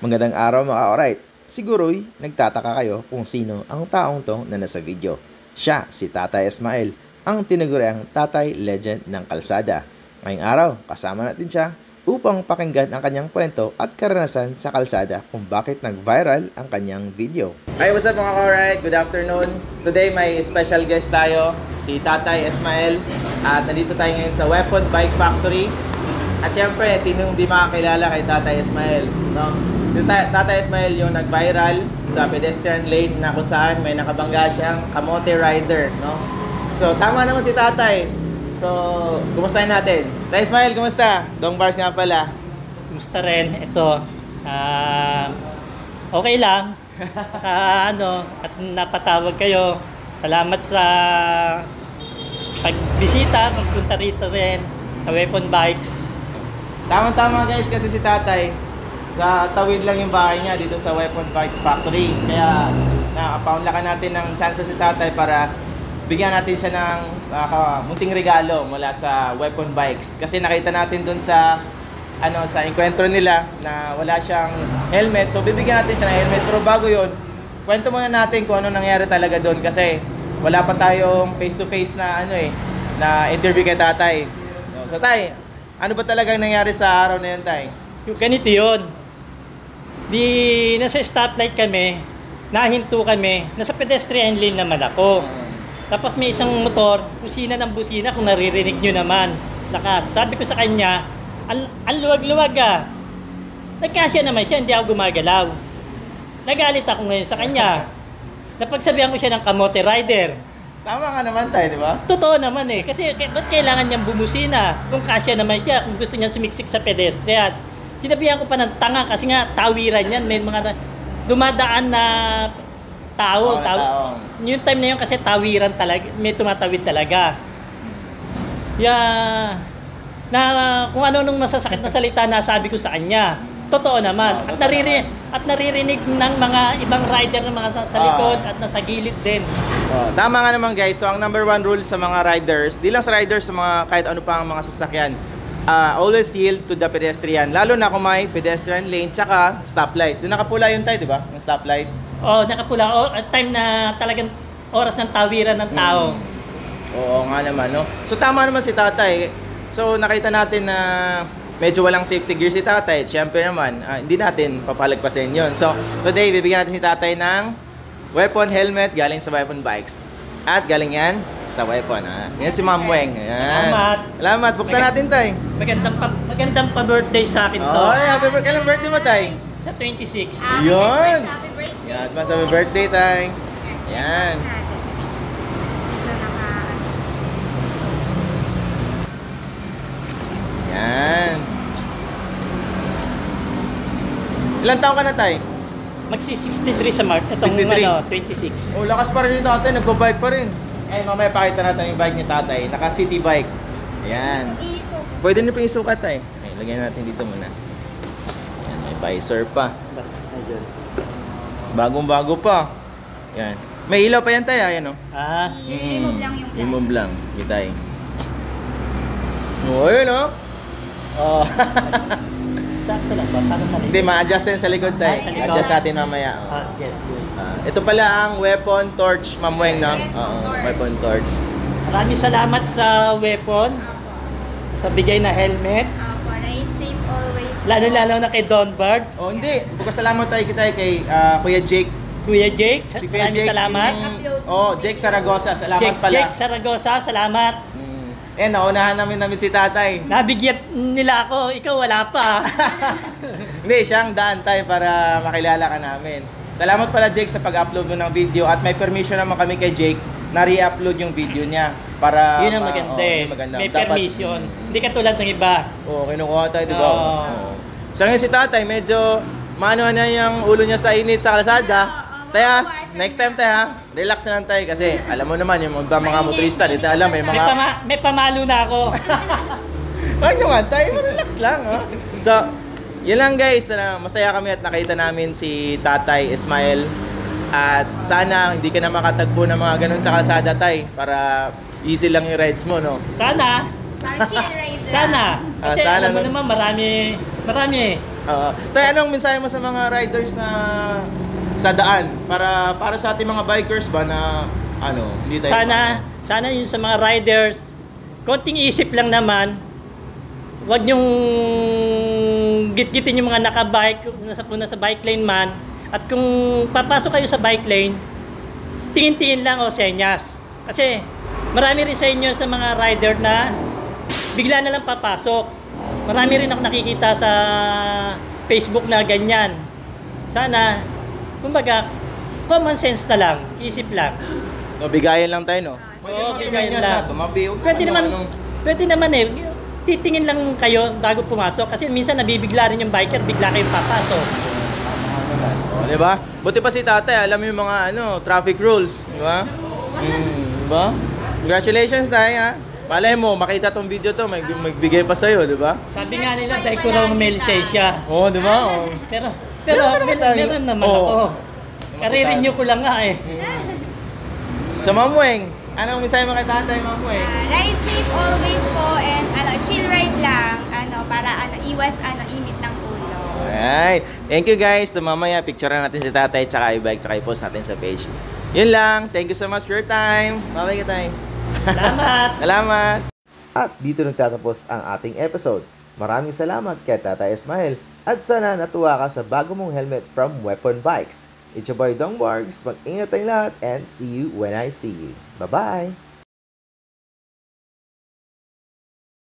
Magandang araw mga ka-alright. Siguro'y nagtataka kayo kung sino ang taong to na nasa video. Siya, si Tatay Ismael, ang tinaguriang Tatay Legend ng Kalsada. Ngayong araw, kasama natin siya upang pakinggan ang kanyang kwento at karanasan sa kalsada kung bakit nag-viral ang kanyang video. Hi, what's up mga ka-alright? Good afternoon. Today may special guest tayo, si Tatay Ismael. At nandito tayo ngayon sa Weapon Bike Factory. At syempre, sinong di makakilala kay Tatay Ismael, no? Si Tatay Ismael yung nag-viral sa pedestrian lane na kung saan may nakabangga siyang kamote rider, no? So, tama naman si Tatay. So, kumustahin natin? Tatay Ismael, kumusta? Dong Bars nga pala. Kumusta rin? Ito, okay lang. At napatawag kayo. Salamat sa pagbisita, pagpunta rito rin sa Weapon Bike. Tama-tama guys, kasi si Tatay, tawid lang yung bahay niya dito sa Weapon Bike Factory. Kaya nakapaunlakan natin ng chance si Tatay para bigyan natin siya ng munting regalo mula sa Weapon Bikes. Kasi nakita natin dun sa sa enkwentro nila na wala siyang helmet. So bibigyan natin siya ng helmet. Pero bago yun, kwento muna natin kung ano nangyari talaga doon kasi wala pa tayong face to face na na interview kay Tatay. So Tay, ano ba talagang nangyari sa araw na yun, Tay? Yung ganito yun. Nasa stoplight kami, nahinto kami, nasa pedestrian lane naman ako. Tapos may isang motor, busina ng busina kung naririnig nyo naman. Sabi ko sa kanya, ang luwag-luwag ah. Nagkasya naman siya, hindi ako gumagalaw. Nagalit ako ngayon sa kanya. Napagsabihan ko siya ng kamote rider. Tama nga naman, Tay, di ba? Totoo naman eh. Kasi ba't kailangan niyang bumusina? Kung kasya naman siya, kung gusto niyang sumiksik sa pedestrian. Sinabihan ko pa ng tanga kasi nga tawiran yan. May mga dumadaan na tao. Yung time na yun kasi tawiran talaga. May tumatawid talaga. Kung ano nung masasakit na salita na sabi ko sa kanya. Totoo naman. At naririnig ng mga ibang rider na mga sa likod at nasa gilid din. Tama nga naman guys. So ang number one rule sa mga riders, di lang sa riders, sa mga kahit ano pa ang mga sasakyan, always yield to the pedestrian. Lalo na kung may pedestrian lane tsaka stoplight. Doon nakapula yun, Tay, di ba? Yung stoplight. Nakapula. At time na talagang oras ng tawiran ng tao. Oo nga naman, no? So tama naman si Tatay. So nakita natin na medyo walang safety gear si Tatay. Siyempre naman, hindi natin papalagpasin yun. So today, bibigyan natin si Tatay ng Weapon helmet galing sa Weapon Bikes. At galing yan sa Weapon. Yan si Ma'am Weng. Salamat. Buksan natin, Tay. Magandang pa-birthday sa akin to. Happy birthday. Kailan birthday mo, Tay? Sa 26. Yun. Happy birthday. Yan, happy birthday, Tay. Yan. Yan. Ilang taon ka na, Tay? Magsi-63 sa March. Itong 26. Oh, lakas pa rin yung Tatay. Nagbo-bike pa rin. Mamaya pakita natin yung bike ni Tatay. Naka-city bike. Ayan. Pwede nyo pa yung sukat, Tay. Lagyan natin dito muna. Ayan, may visor pa. Bagong-bago pa. Ayan. May ilaw pa yan, Tay. Ayan, o. Remove lang yung plastic. Remove lang. Tay. Oh, ayun, o. Sakto lang ba? Parang mali. Hindi, ma-adjust yan sa likod, Tay. Sa likod. Adjust natin mamaya. Yes, good. Ito pala ang Weapon Torch, Ma'am Weng, no? Yes, Weapon Torch. Maraming salamat sa Weapon. Sa bigay na helmet. Ride safe always. Lalo na kay Don Birds. Oh, hindi. Salamat tayo kay Kuya Jake. Kuya Jake, Si Kuya maraming Jake. salamat. Jake Saragosa. Salamat pala. Jake Saragosa, salamat. Naunahan namin si Tatay. Nabigyan nila ako, ikaw wala pa. Hindi, siyang daan tayo para makilala ka namin. Salamat pala, Jake, sa pag-upload mo ng video. At may permission naman kami kay Jake na re-upload yung video niya. Para Yun ang maganda. May permission. Hindi ka tulad ng iba. Kinukuha tayo, di ba? So ngayon si Tatay, medyo maano na yung ulo niya sa init sa kalsada. Taya, next time tayo ha, relax na lang tayo kasi alam mo naman yung mga motorista, dito alam may mga... May pamalo na ako. Ano nga tayo, relax lang. So, yun lang guys, masaya kami at nakita namin si Tatay Ismael. At sana hindi ka na makatagpo ng mga ganun sa kalsada, Tay, para easy lang yung rides mo, no? Sana. Partial ride lang. Sana. Kasi sana alam mo no? naman marami. Tayo, anong mensahe mo sa mga riders na sa daan para sa ating mga bikers ba na hindi tayo Sana yun sa mga riders, konting isip lang naman. Huwag niyong git-gitin yung mga nakabike, nasa bike lane man. At kung papasok kayo sa bike lane, tingin-tingin lang o senyas. Kasi marami rin sa inyo sa mga rider na bigla na lang papasok. Marami rin ako nakikita sa Facebook na ganyan. Sana, kumbaga, common sense na lang, isip lang. No, bigayan lang tayo, no? Oo, bigayan lang. Pwede naman titingin lang kayo bago pumasok kasi minsan nabibigla rin yung biker, bigla kayong papasok. Di ba? Buti pa si tatay, alam mo yung mga traffic rules, di ba? Di ba? Congratulations tayo, ha? Malay mo, makita tong video to, magbigay pa sa'yo, di ba? Sabi nga nila, dahil ko raw may lisensya. Oo, di ba? Oh. Pero meron naman ako. Kare-renew ko lang nga eh. Sa Mamueng, anong mensahe mo kay tatay, Mamueng? Ride safe always po and chill ride lang para iwas init ng ulo. Alright. Thank you guys. So mamaya picturean natin si tatay tsaka i-bike tsaka i-post natin sa page. Yun lang. Thank you so much for your time. Bye-bye tayo. Salamat! Salamat! At dito nagtatapos ang ating episode. Maraming salamat kay Tatay Ismael at sana natuwa ka sa bago mong helmet from Weapon Bikes. It's your boy Dong Bargs. Mag-ingat tayong lahat and see you when I see you. Bye-bye!